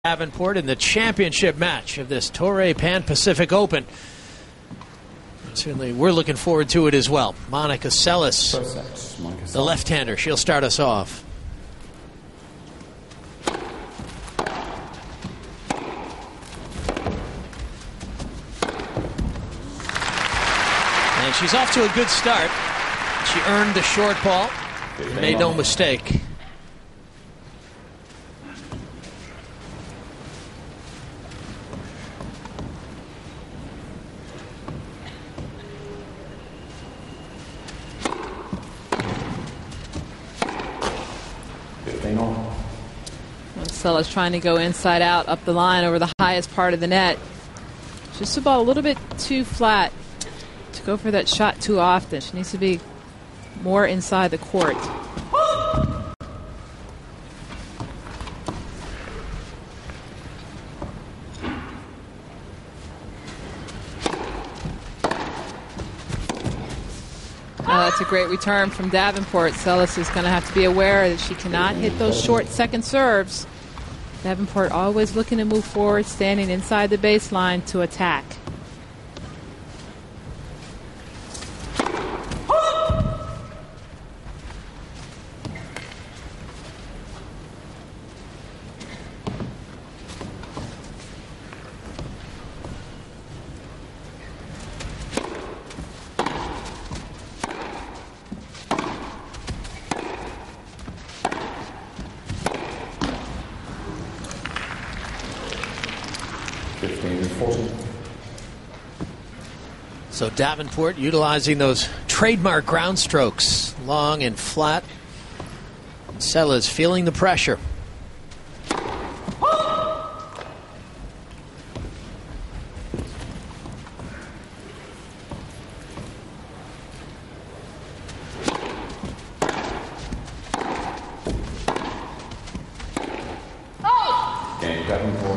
Davenport in the championship match of this Torrey Pan Pacific Open. Certainly, we're looking forward to it as well. Monica Seles, the left-hander, she'll start us off. And she's off to a good start. She earned the short ball, made no mistake. Seles trying to go inside out up the line over the highest part of the net. Just the ball a little bit too flat to go for that shot too often. She needs to be more inside the court. That's a great return from Davenport. Seles is going to have to be aware that she cannot hit those short second serves. Davenport always looking to move forward, standing inside the baseline to attack. So Davenport utilizing those trademark ground strokes, long and flat. Seles feeling the pressure.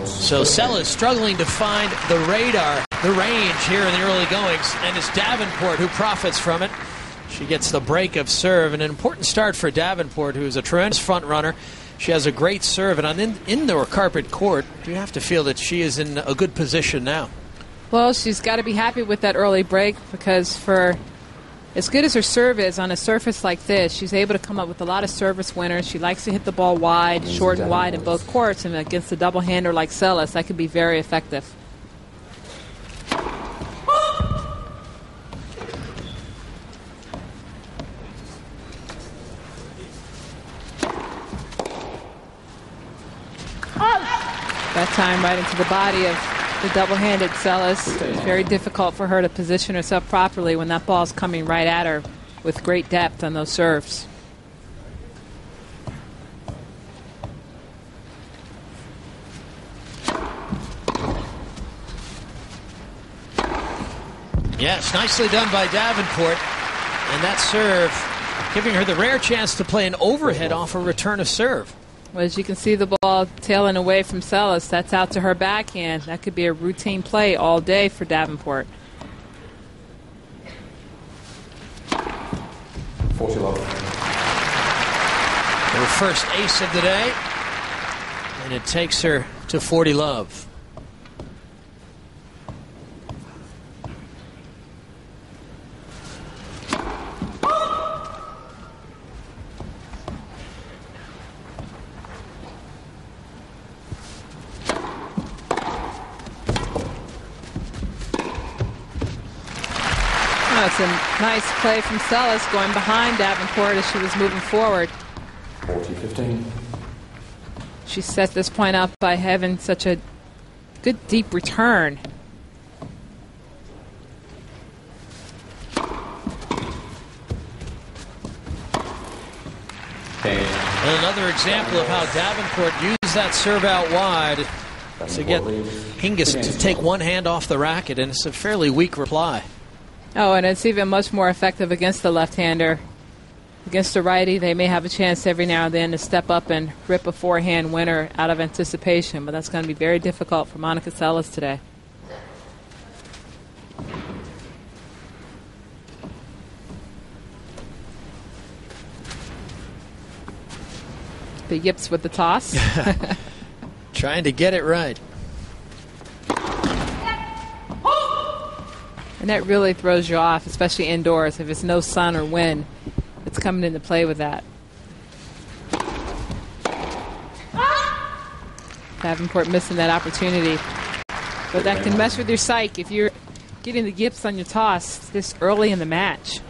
So Seles struggling to find the radar, the range here in the early goings, and it's Davenport who profits from it. She gets the break of serve, and an important start for Davenport, who's a tremendous front runner. She has a great serve, and on indoor carpet court, you have to feel that she is in a good position now. Well, she's got to be happy with that early break, because for as good as her serve is on a surface like this, she's able to come up with a lot of service winners. She likes to hit the ball wide, short and wide in both courts, and against a double-hander like Seles, that could be very effective. That time right into the body of the double-handed Seles. It's very difficult for her to position herself properly when that ball's coming right at her with great depth on those serves. Yes, nicely done by Davenport. And that serve giving her the rare chance to play an overhead off a return of serve. Well, as you can see the ball tailing away from Seles, that's out to her backhand. That could be a routine play all day for Davenport. 40 love. Her first ace of the day, and it takes her to 40 love. That's a nice play from Seles going behind Davenport as she was moving forward. 40-15. She set this point up by having such a good deep return. And another example of how Davenport used that serve out wide to get Hingis to take one hand off the racket, and it's a fairly weak reply. Oh, and it's even much more effective against the left-hander. Against the righty, they may have a chance every now and then to step up and rip a forehand winner out of anticipation, but that's going to be very difficult for Monica Seles today. The yips with the toss. Trying to get it right. And that really throws you off, especially indoors. If it's no sun or wind, it's coming into play with that. Davenport missing that opportunity. But that can mess with your psyche if you're getting the yips on your toss this early in the match.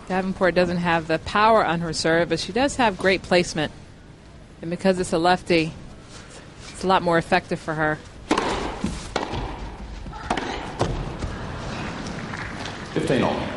Davenport doesn't have the power on her serve, but she does have great placement. And because it's a lefty, it's a lot more effective for her. 15 on.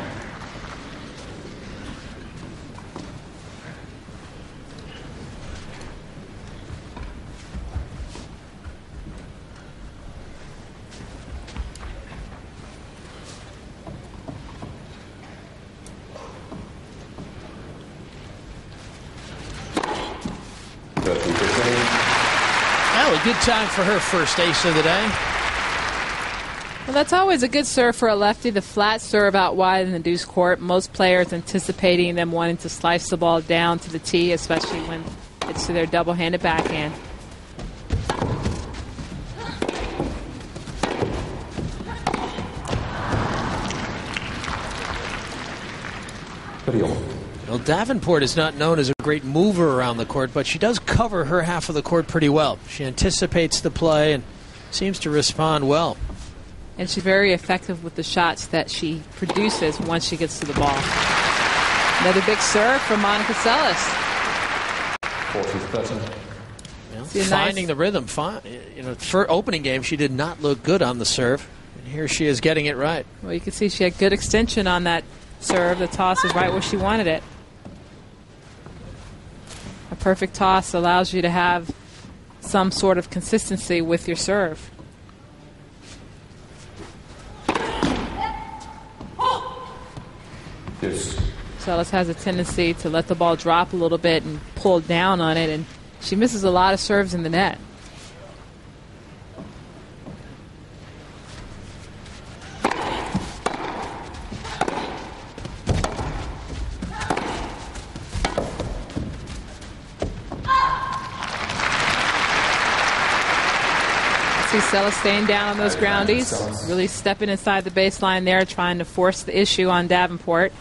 Well, a good time for her first ace of the day. Well, that's always a good serve for a lefty, the flat serve out wide in the deuce court. Most players anticipating them wanting to slice the ball down to the tee, especially when it's to their double-handed backhand. Well, Davenport is not known as a great mover around the court, but she does cover her half of the court pretty well. She anticipates the play and seems to respond well. And she's very effective with the shots that she produces once she gets to the ball. Another big serve from Monica Seles. 40-30. Finding the rhythm. For opening game, she did not look good on the serve. And here she is getting it right. Well, you can see she had good extension on that serve. The toss is right where she wanted it. A perfect toss allows you to have some sort of consistency with your serve. Yes. Seles has a tendency to let the ball drop a little bit and pull down on it, and she misses a lot of serves in the net. See Seles staying down on those groundies, really stepping inside the baseline there, trying to force the issue on Davenport,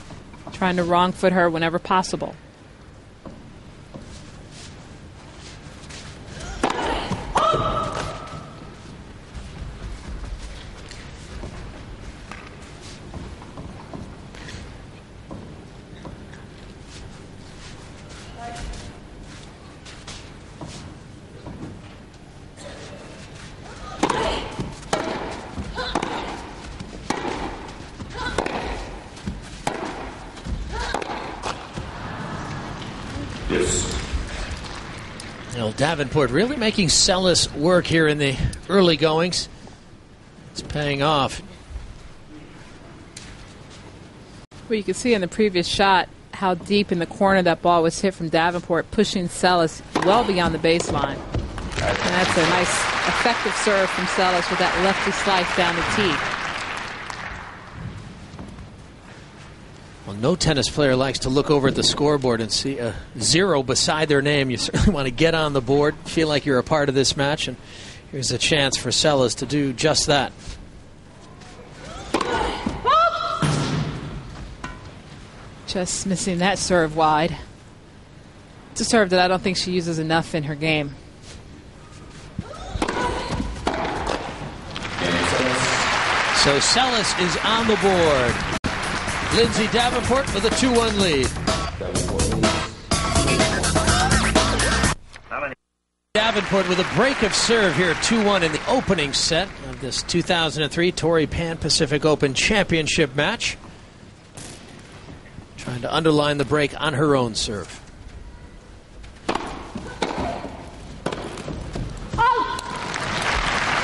trying to wrong foot her whenever possible. Davenport really making Seles work here in the early goings. It's paying off. Well, you can see in the previous shot how deep in the corner that ball was hit from Davenport, pushing Seles well beyond the baseline. And that's a nice, effective serve from Seles with that lefty slice down the tee. Well, no tennis player likes to look over at the scoreboard and see a 0 beside their name. You certainly want to get on the board, feel like you're a part of this match, and here's a chance for Seles to do just that. Just missing that serve wide. It's a serve that I don't think she uses enough in her game. So Seles is on the board. Lindsay Davenport with a 2-1 lead. Davenport with a break of serve here at 2-1 in the opening set of this 2003 Torrey Pan Pacific Open Championship match. Trying to underline the break on her own serve.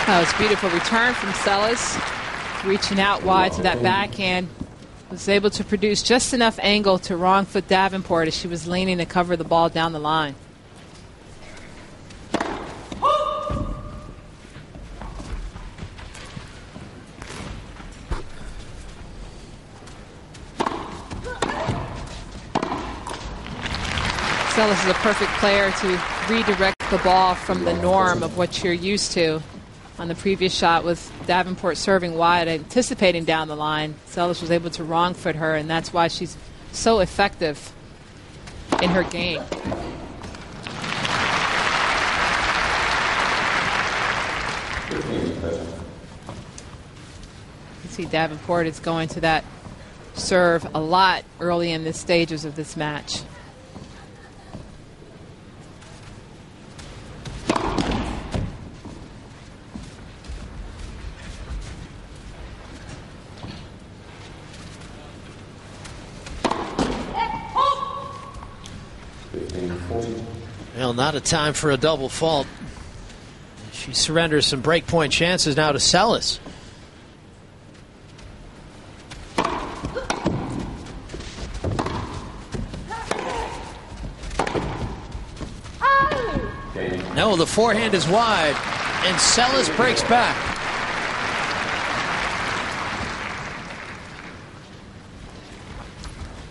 That was a beautiful return from Seles. Reaching out wide to that backhand. Was able to produce just enough angle to wrong foot Davenport as she was leaning to cover the ball down the line. Seles is a perfect player to redirect the ball from the norm of what you're used to. On the previous shot with Davenport serving wide, anticipating down the line, Seles was able to wrong foot her, and that's why she's so effective in her game. You see Davenport is going to that serve a lot early in the stages of this match. Well, not a time for a double fault. She surrenders some breakpoint chances now to Seles. No, the forehand is wide, and Seles breaks back.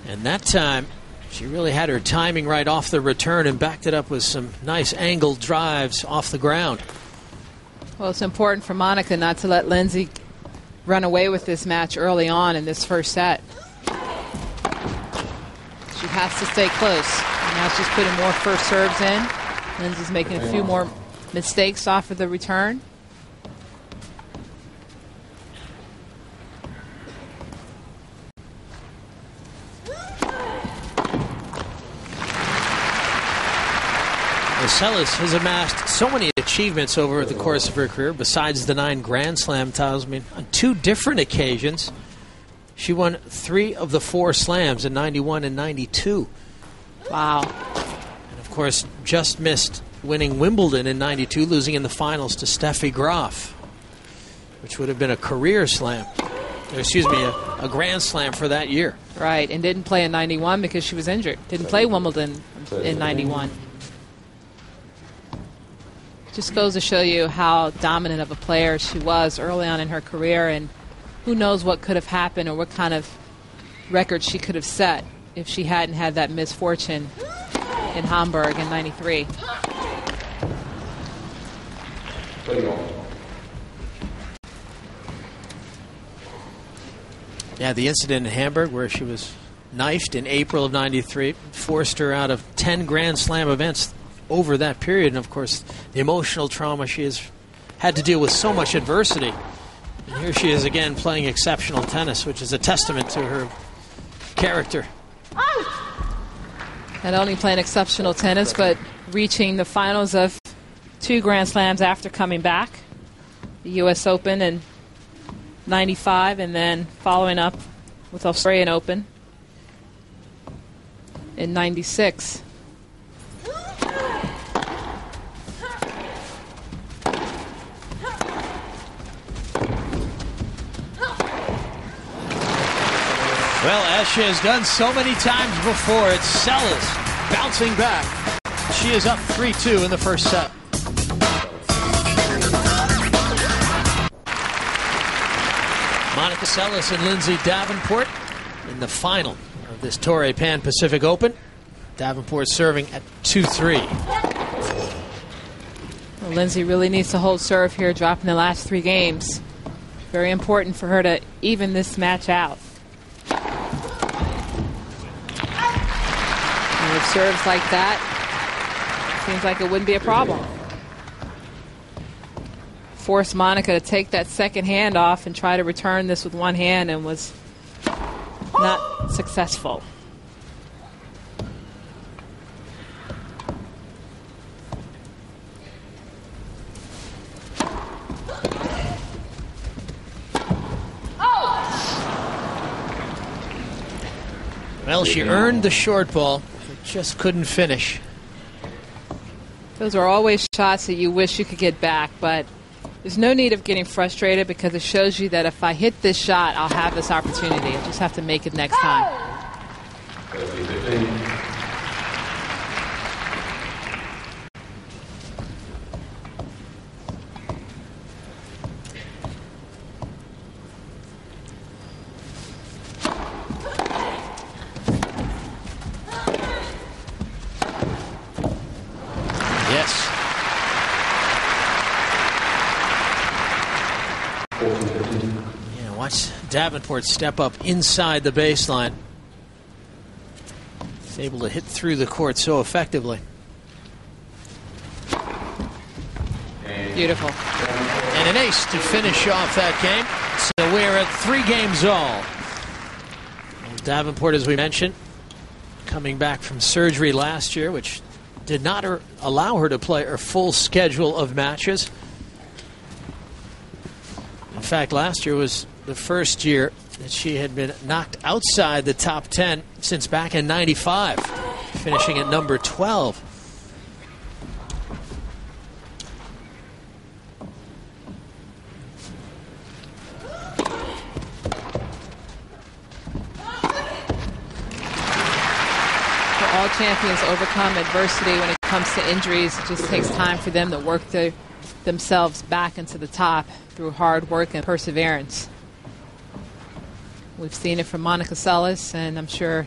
And that time, she really had her timing right off the return and backed it up with some nice angled drives off the ground. Well, it's important for Monica not to let Lindsay run away with this match early on in this first set. She has to stay close. And now she's putting more first serves in. Lindsay's making a few more mistakes off of the return. Seles has amassed so many achievements over the course of her career, besides the 9 Grand Slam titles. I mean, on 2 different occasions, she won 3 of the 4 slams in 91 and 92. Wow. And, of course, just missed winning Wimbledon in 92, losing in the finals to Steffi Graf, which would have been a career slam. Excuse me, a Grand Slam for that year. Right, and didn't play in 91 because she was injured. Didn't play Wimbledon in 91. Just goes to show you how dominant of a player she was early on in her career, and who knows what could have happened or what kind of record she could have set if she hadn't had that misfortune in Hamburg in 93. Yeah, the incident in Hamburg where she was knifed in April of 93 forced her out of 10 Grand Slam events over that period, and of course the emotional trauma she has had to deal with so much adversity. And here she is again playing exceptional tennis, which is a testament to her character. Not only playing exceptional tennis, but reaching the finals of 2 Grand Slams after coming back. The U.S. Open in 95, and then following up with Australian Open in 96. Well, as she has done so many times before, it's Seles bouncing back. She is up 3-2 in the first set. Monica Seles and Lindsay Davenport in the final of this Torrey Pan Pacific Open. Davenport serving at 2-3. Well, Lindsay really needs to hold serve here, dropping the last 3 games. Very important for her to even this match out. And with serves like that, seems like it wouldn't be a problem. Forced Monica to take that second hand off and try to return this with one hand, and was not successful. Well, she earned the short ball, but just couldn't finish. Those are always shots that you wish you could get back, but there's no need of getting frustrated, because it shows you that if I hit this shot, I'll have this opportunity. I just have to make it next time. Davenport step up inside the baseline. He's able to hit through the court so effectively. Beautiful. And an ace to finish off that game. So we're at 3 games all. Davenport, as we mentioned, coming back from surgery last year, which did not allow her to play her full schedule of matches. In fact, last year was the first year that she had been knocked outside the top 10 since back in '95, finishing at number 12. All champions overcome adversity when it comes to injuries. It just takes time for them to work themselves back into the top through hard work and perseverance. We've seen it from Monica Seles, and I'm sure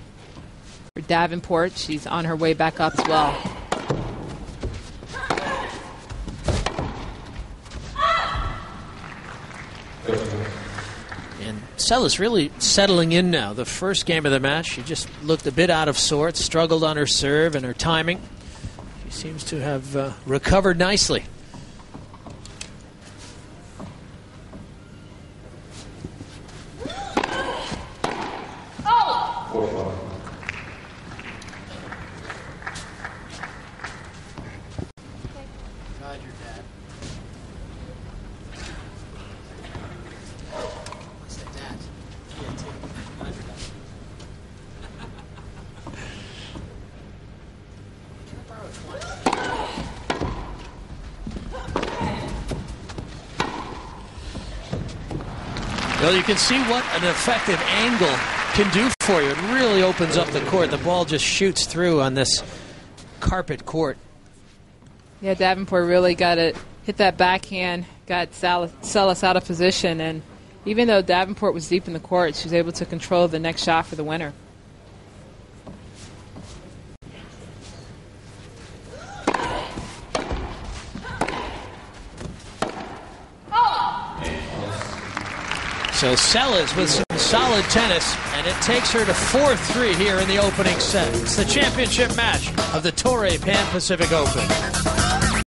for Davenport, she's on her way back up as well. And Seles really settling in now. The first game of the match, she just looked a bit out of sorts, struggled on her serve and her timing. She seems to have recovered nicely. Well, you can see what an effective angle can do for you. It really opens up the court. The ball just shoots through on this carpet court. Yeah, Davenport really got it, hit that backhand, got Seles out of position, and even though Davenport was deep in the court, she was able to control the next shot for the winner. So Seles with some solid tennis, and it takes her to 4-3 here in the opening set. It's the championship match of the Torrey Pan Pacific Open.